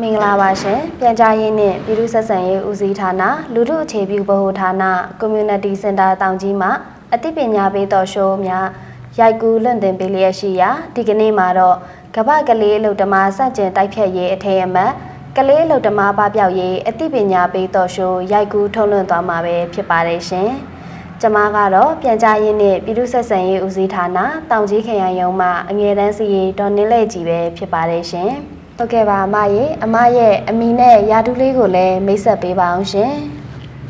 မင်္ဂလာပါရှင်ပြန်ကြားရေးနှင့်ပြည်သူ့ဆက်ဆံရေးဦးစီးဌာနလူထုအခြေပြုဗဟိုဌာန Community Center တောင်ကြီးမှာအသိပညာပေးတော်ရှိုးများရိုက်ကူးလွှင့်တင်ပေးလျက်ရှိရာဒီကနေ့မှာတော့ကမ္ဘာကလေးအလုပ်သမားစတင်တိုက်ဖြတ်ရေးအထက်အမှတ်ကလေးအလုပ်သမားပပျောက်ရေးအသိပညာပေးတော်ရှိုးရိုက်ကူးထုတ်လွှင့်သွားမှာပဲဖြစ်ပါတယ်ရှင်ကျမကတော့ပြန်ကြားရေးနှင့်ပြည်သူ့ဆက်ဆံရေးဦးစီးဌာနတောင်ကြီးခရိုင်ရုံးမှအငယ်တန်းစီရေးဒေါ်နင်းလဲကြီးပဲဖြစ်ပါတယ်ရှင်ဟုတ်ကဲ့ပါအမရဲ့အမီနဲ့ယာတူးလေးကိုလည်းမိတ်ဆက်ပေးပါအောင်ရှင်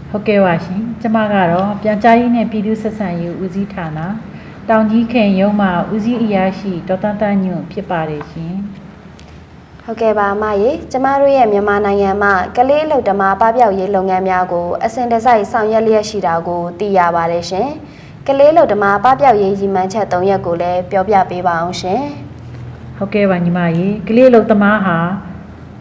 ဟုတ်ကဲ့ပါရှင်ကျမကတော့ပြန်ကြားရေးနဲ့ပြည်သူ့ဆက်ဆံရေးဦးစီးဌာနတောင်ကြီးခရိုင်ရုံးမှဦးစီးအရာရှိဒေါက်တာတန်းညွန့်ဖြစ်ပါတယ်ရှင်ဟုတ်ကဲ့ပါအမကျမတို့ရဲ့မြန်မာနိုင်ငံမှာကလေးအလုပ်သမားပပျောက်ရေးလုပ်ငန်းများကိုအစဉ်တစိုက်ဆောင်ရွက်လျက်ရှိတာကိုသိရပါတယ်ရှင်ကလေးအလုပ်သမားပပျောက်ရေးရည်မှန်းချက်၃ရပ်ကိုလည်းပြောပြပေးပါအောင်ရှင်ဟုတ်ကဲ့ပါညီမကလေးအလုပ်သမားဟာ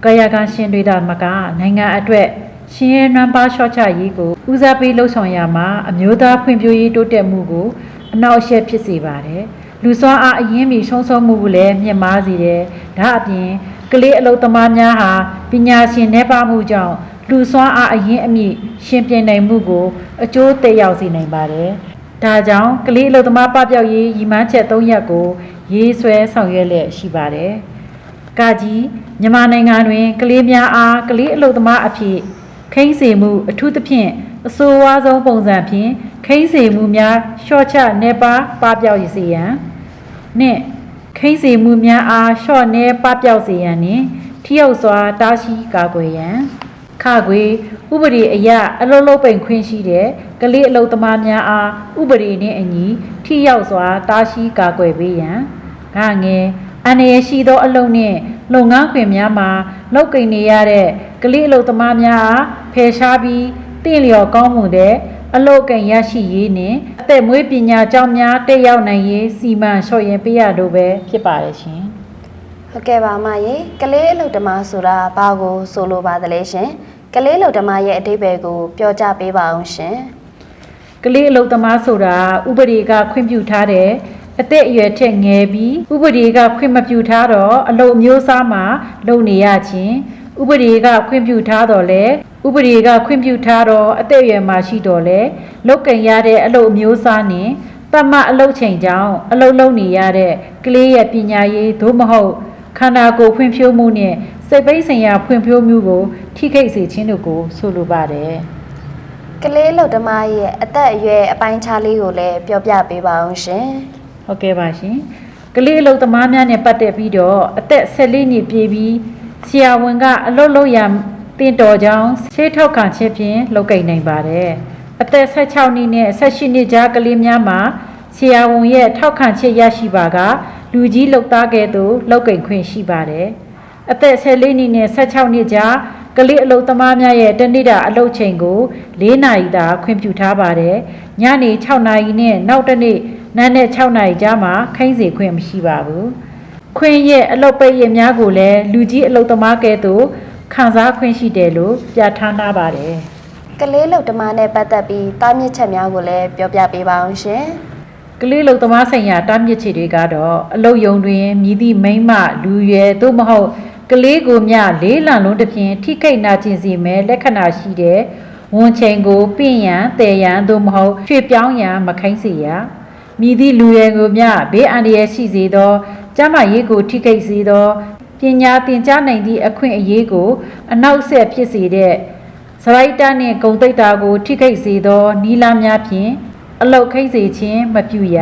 ကာယကံရှင်တွေတာမကနိုင်ငံအတွက်ရှင်ရဲနှမ်းပါရှော့ချရေးကိုဦးစားပေးလှုပ်ဆောင်ရမှာအမျိုးသားဖွံ့ဖြိုးရေးတိုးတက်မှုကိုအနောက်အရှက်ဖြစ်စေပါတယ်လူစွမ်းအားအရင်းမီဆုံးရှုံးမှုကိုလည်းမြင့်မားစေတယ်ဒါအပြင်ကလေးအလုပ်သမားများဟာပညာရှင်နှဲပါမှုကြောင့်လူစွမ်းအားအရင်းအမြစ်ရှင်ပြိုင်နိုင်မှုကိုအကျိုးသက်ရောက်စေနိုင်ပါတယ်ဒါကြောင့်ကလေးအလုပ်သမားပပျောက်ရေးရည်မှန်းချက်၃ရပ်ကိုရေးဆွဲဆောင်ရွက်လျက်ရှိပါတယ်။ကကြီးမြန်မာနိုင်ငံတွင်ကလေးများအားကလေးအလုပ်သမားအဖြစ်ခိမ့်စေမှုအထူးသဖြင့်အဆိုးဝါးဆုံးပုံစံဖြင့်ခိမ့်စေမှုများရှော့ချနေပါပပျောက်စေရန်နှင့်ခိမ့်စေမှုများအားရှော့နေပပျောက်စေရန်နှင့်ထိရောက်စွာတားရှိကာကွယ်ရန်ခခွေဥပဒေအရအလုပ်လုပ်ပိန်ခွင့်ရှိတဲ့ကလေးအလုပ်သမားများအားဥပဒေနှင့်အညီထိရောက်စွာတားရှိကာကွယ်ပေးရန်ငါငယ်အနေရရှိသောအလုပ်နှင့်လုပ်ငန်းခွင်များမှာလုပ်ကိုင်နေရတဲ့ကလေးအလုပ်သမားများအားဖယ်ရှားပြီးတင့်လျော်ကောင်းမှုတဲ့အလုပ်ကိုင်ရရှိရေးနှင့်အသက်မွေးပညာကျောင်းများတက်ရောက်နိုင်ရေးစီမံလျှော့ရင်ပေးရလို့ပဲဖြစ်ပါတယ်ရှင်ဟုတ်ကဲ့ပါမကလေးအလုပ်သမားဆိုတာဘာကိုဆိုလိုပါသလဲရှင်ကလေးအလုပ်သမားရဲ့အဓိပ္ပာယ်ကိုပြောကြပေးပါအောင်ရှင်ကလေးအလုပ်သမားဆိုတာဥပဒေကခွင့်ပြုထားတဲ့အသက်အရွယ်ထက်ငယ်ပြီးဥပဒေကခွင့်မပြုထားတော့အလုပ်မျိုးစားမှာလုပ်နေရခြင်းဥပဒေကခွင့်ပြုထားတော့လေဥပဒေကခွင့်ပြုထားတော့အသက်အရွယ်မှာရှိတော့လေလုပ်ကင်ရတဲ့အလုပ်မျိုးစားနဲ့တတ်မှတ်အလုပ်ချိန်ကြောင်းအလုပ်လုပ်နေရတဲ့ကလေးရဲ့ပညာရေးသို့မဟုတ်ခန္ဓာကိုယ်ဖွံ့ဖြိုးမှုနဲ့စိတ်ပိုင်းဆိုင်ရာဖွံ့ဖြိုးမှုကိုထိခိုက်စေခြင်းတို့ကိုဆိုလိုပါတယ်ကလေးအလုပ်သမားရဲ့အသက်အရွယ်အပိုင်းခြားလေးကိုလည်းပြောပြပေးပါအောင်ရှင်ဟုတ်ကဲ့ပါရှင်ကလေးအလုပ်သမားများနဲ့ပတ်သက်ပြီးတော့အသက်14နှစ်ပြည့်ပြီးဆရာဝန်ကအလုပ်လုပ်ရတင်တော်ကြောင်းဆေးထောက်ခံချက်ဖြင့်လုပ်ကိုင်နိုင်ပါတယ်အသက်16နှစ်နဲ့18နှစ်ကြားကလေးများမှာဆရာဝန်ရဲ့ထောက်ခံချက်ရရှိပါကလူကြီးလုပ်သားကဲ့သို့လုပ်ကိုင်ခွင့်ရှိပါတယ်အသက်14နှစ်နဲ့16နှစ်ကြားကလေးအလုပ်သမားများရဲ့တနေ့တာအလုပ်ချိန်ကို4နာရီသာခွင့်ပြုထားပါတယ်ညနေ6နာရီနဲ့နောက်တစ်နေ့နန်းနဲ့6နာရီကြားမှာခိုင်းစေခွင့်မရှိပါဘူးခွင့်ရဲ့အလုပ်ပိတ်ရများကိုလည်းလူကြီးအလုပ်သမားကဲ့သို့ခံစားခွင့်ရှိတယ်လို့ပြဋ္ဌာန်းထားပါတယ်ကလေးအလုပ်သမားနဲ့ပတ်သက်ပြီးတားမြစ်ချက်များကိုလည်းပြောပြပေးပါအောင်ရှင်ကလေးအလုပ်သမားဆိုင်ရာတားမြစ်ချက်တွေကတော့အလုပ်ရုံတွင်မြည်သည့်မိန်းမလူရွယ်သို့မဟုတ်ကလေးကိုမြလေးလံလုံးတစ်ဖြင့်ထိခိုက်နာကျင်စေမဲ့လက္ခဏာရှိတဲ့ဝန်ချိန်ကိုပင့်ရန်တည်ရန်သို့မဟုတ်ရွှေ့ပြောင်းရန်မခိုင်းစေရမြည်သည့်လူရွယ်ကိုမြဘေးအန္တရာယ်ရှိစေသောကျန်းမာရေးကိုထိခိုက်စေသောပညာသင်ကြားနိုင်သည့်အခွင့်အရေးကိုအနောက်ဆက်ဖြစ်စေတဲ့စရိုက်တာနှင့်ဂုဏ်သိက္ခာကိုထိခိုက်စေသောနီလာများဖြင့်အလုတ်ခိတ်စေခြင်းမပြုရ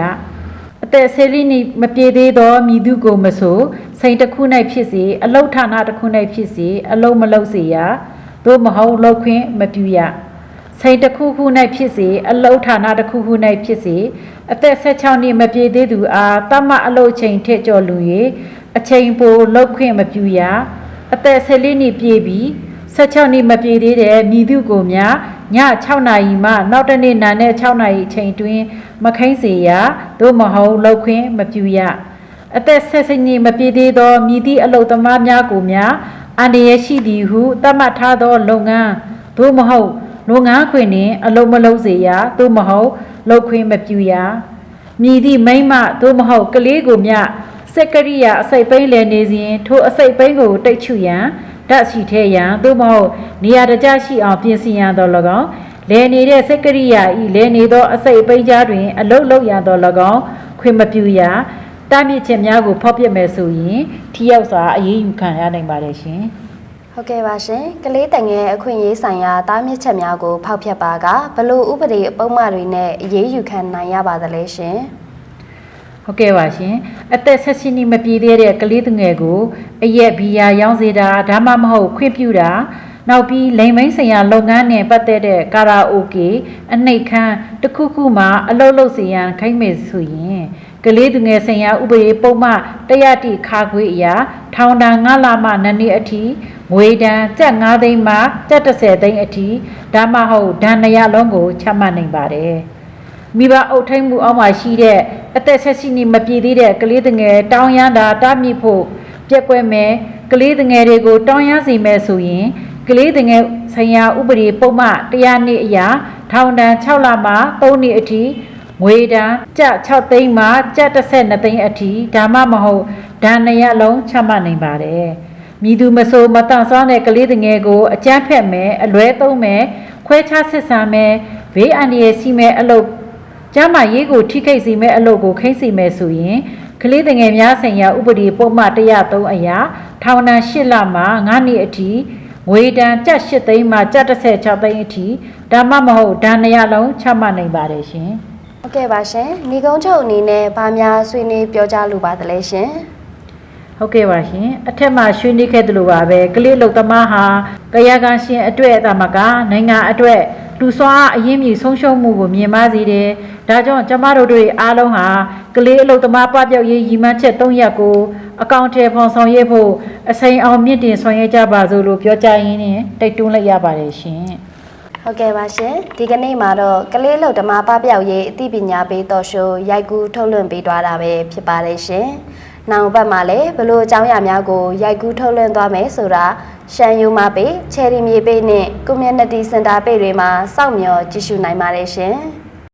အသက်14နှစ်မပြည့်သေးသောမည်သူကိုမဆိုစိန်တစ်ခု၌ဖြစ်စေအလုတ်ဌာနတစ်ခု၌ဖြစ်စေအလုတ်မလုပ်စေရသို့မဟုတ်လုပ်ခွင့်မပြုရစိန်တစ်ခုခု၌ဖြစ်စေအလုတ်ဌာနတစ်ခုခု၌ဖြစ်စေအသက်16နှစ်မပြည့်သေးသူအားတမအလုတ်ချိန်ထက်ကျော်လွန်၍အချိန်ပိုလုပ်ခွင့်မပြုရအသက်14နှစ်ပြည့်ပြီး16နှစ်မပြည့်သေးတဲ့မြည်သူကိုများည6နာရီမှနောက်တနေ့နာနဲ့6နာရီအချိန်တွင်မခိုင်းစေရသို့မဟုတ်လုပ်ခွင့်မပြုရအသက်16နှစ်မပြည့်သေးသောမြည်သည့်အလုပ်သမားများကိုများအန္တရာယ်ရှိသည်ဟုသတ်မှတ်ထားသောလုပ်ငန်းသို့မဟုတ်လုပ်ငန်းခွင်တွင်အလုပ်မလုပ်စေရသို့မဟုတ်လုပ်ခွင့်မပြုရမြည်သည့်မိန်းမသို့မဟုတ်ကလေးကိုများစက်ကရိယာအစိတ်ပိန်းလည်နေစဉ်ထိုအစိတ်ပိန်းကိုတိတ်ချွရန် ဓာတ်ရှိထဲရန်သို့မဟုတ်နေရာတကျရှိအောင်ပြင်ဆင်ရန်သော၎င်းလဲနေတဲ့စက်ကရိယာဤလဲနေသောအစိတ်အပိန်းကြားတွင်အလုတ်လောက်ရန်သော၎င်းခွင့်မပြုရတားမြစ်ချက်များကိုဖောက်ပြမယ်ဆိုရင်ထိရောက်စွာအရေးယူခံရနိုင်ပါတယ်ရှင်ဟုတ်ကဲ့ပါရှင်ကလေးတငယ်အခွင့်အရေးဆိုင်ရာတားမြစ်ချက်များကိုဖောက်ဖျက်ပါကဘလို့ဥပဒေပုံမှန်တွေနဲ့အရေးယူခံနိုင်ရပါသလဲရှင်ဟုတ်ကဲ့ပါရှင်အသက်16နှစ်မပြည့်သေးတဲ့ကလေးသူငယ်ကိုအရက်ဘီယာရောင်းစေတာဒါမှမဟုတ်ခွင့်ပြုတာနောက်ပြီးလိမ်မိန်ဆိုင်ရာလုပ်ငန်းနဲ့ပတ်သက်တဲ့ကာရာအိုကေအနှိတ်ခမ်းတစ်ခုခုမှအလုပ်လုပ်စီရန်ခိုင်းမယ်ဆိုရင်ကလေးသူငယ်ဆိုင်ရာဥပဒေပုံမှန်100ခါခွေအရာထောင်ဒဏ်9လမှ2နှစ်အထိငွေဒဏ်ကျပ်9သိန်းမှကျပ်30သိန်းအထိဒါမှမဟုတ်ဒဏ်200လုံးကိုချမှတ်နိုင်ပါတယ်မိဘအုပ်ထိန်မှုအောက်မှာရှိတဲ့အသက်16နှစ်မပြည့်သေးတဲ့ကလေးငယ်တောင်းရမ်းတာတားမြစ်ဖို့ပြက်ကွက်မယ်ကလေးငယ်တွေကိုတောင်းရမ်းစေမယ်ဆိုရင်ကလေးငယ်ဆိုင်ရာဥပဒေပုံမှန်100နှစ်အရာထောင်ဒဏ်6လမှ3နှစ်အထိငွေဒဏ်ကျပ်6သိန်းမှကျပ်12သိန်းအထိဒါမှမဟုတ်ဒဏ်200လုံးချမှတ်နိုင်ပါတယ်မြည်သူမဆိုမတန်ဆွမ်းတဲ့ကလေးငယ်ကိုအကြမ်းဖက်မယ်အလွဲသုံးမယ်ခွဲခြားဆက်ဆံမယ်ဘေးအန္တရာယ်ရှိမယ်အလုပ်ကျမ်းမာရေးကိုထိခိုက်စေမဲ့အလုပ်ကိုခိမ့်စေမဲ့ဆိုရင်ကလေးငယ်များဆိုင်ရာဥပဒေပုံမှန်103အရာထောင်ဒဏ်8လမှ9နှစ်အထိငွေဒဏ်ကျပ်8သိန်းမှကျပ်16သိန်းအထိဒါမှမဟုတ်ဒဏ်200လုံးချမှတ်နိုင်ပါတယ်ရှင်ဟုတ်ကဲ့ပါရှင်ညီကုန်းချုပ်အနေနဲ့ဗာများဆွေးနွေးပြောကြားလိုပါသလဲရှင်ဟုတ်ကဲ့ပါရှင်အထက်မှာဆွေးနွေးခဲ့သလိုပါပဲကလေးလုံသမားဟာကာယကံရှင်အတွက်အတမကနိုင်ငံအတွက်လူစွာအရင်မြည်ဆုံးရှုံးမှုကိုမြင်ပါစေတယ်။ဒါကြောင့်ကျမတို့တွေအားလုံးဟာကလေးအလုပ်သမားပပျောက်ရေးရည်မှန်းချက်3ရပ်ကိုအကောင့်ထဲဖော်ဆောင်ရွက်ဖို့အစိမ်းအောင်မြင့်တင်ဆောင်ရွက်ကြပါစို့လို့ပြောကြားရင်းနဲ့တိုက်တွန်းလိုက်ရပါတယ်ရှင်။ဟုတ်ကဲ့ပါရှင်ဒီကနေ့မှာတော့ကလေးအလုပ်သမားပပျောက်ရေးအသိပညာပေးတော်ရှိုးရိုက်ကူးထုတ်လွှင့်ပေးသွားတာပဲဖြစ်ပါတယ်ရှင်။နောက်ဘက်မှာလည်းဘလို့အကြောင်းအရာများကိုရိုက်ကူးထုတ်လွှင့်သွားမယ်ဆိုတာရှမ်းယူမပေးချယ်ရီမြေပေးနဲ့ community center ပေးတွေမှာစောင့်မျှော်ကြည့်ရှုနိုင်ပါတယ်ရှင်။